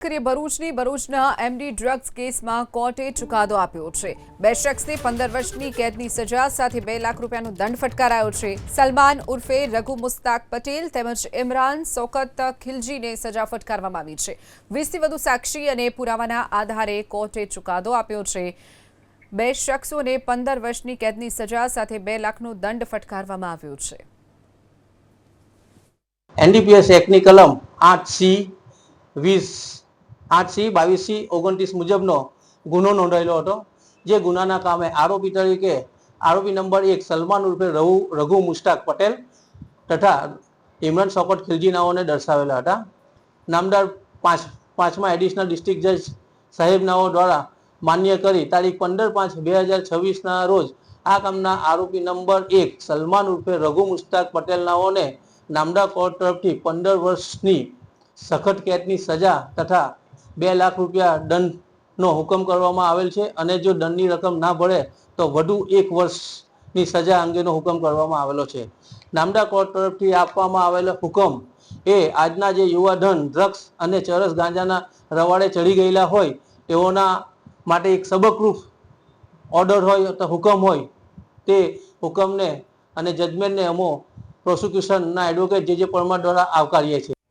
ભરૂચના MD drugs કેસમાં કોર્ટે ચુકાદો આપ્યો છે। બે શખ્સને 15 વર્ષની કેદની સજા સાથે 2 લાખ રૂપિયાનો દંડ ફટકારાયો છે। સલમાન ઉર્ફે રઘુ મુસ્તાક પટેલ તેમજ ઇમરાન શૌકત ખિલજીને સજા ફટકારવામાં આવી છે। 20થી વધુ સાક્ષી અને પુરાવાના આધારે કોર્ટે ચુકાદો આપ્યો છે। બે શખ્સોને 15 વર્ષની કેદની સજા સાથે 2 લાખનો દંડ ફટકારવામાં આવ્યો છે। एनडीपीएस एक्टनी कलम 8C20 8C 22C 29 मुजबनो गुनो नोंधायेलो हतो। जे गुनाना कामे आरोपी तरीके आरोपी नंबर 1 सलमान उर्फे रघु मुस्ताक पटेल तथा इमरान शौकत खिलजी नाओने दर्शावेला हता। नामदार पांचमा एडिशनल डिस्ट्रिक्ट जज साहेब नाओ द्वारा मान्य करी तारीख 15/5/2026 ना रोज आ कामना आरोपी नंबर 1 सलमान उर्फे रघु मुस्ताक पटेल नाओने नामदार कोर्ट तरफथी 15 वर्षनी सखत कैदनी सजा तथा 2 लाख रुपया दंडनो हुकम करवामां आवेल छे अने जो दंडनी रकम ना भरे तो वधु 1 वर्षनी सजा अंगेनो हुकम करवामां आवेलो छे। नामदार कोर्ट तरफथी आपवामां आवेलो हुकम ए आजना जे युवाधन ड्रग्स अने चरस गांजाना रवाड़े चढ़ी गयेला होय तेओना माटे एक सबकरूप ऑर्डर होय तो हुकम होय ते हुकमने अने जजमेंटने अमो प्रोसिक्यूशन ना एडवोकेट जे परमार द्वारा आवकारीए छे।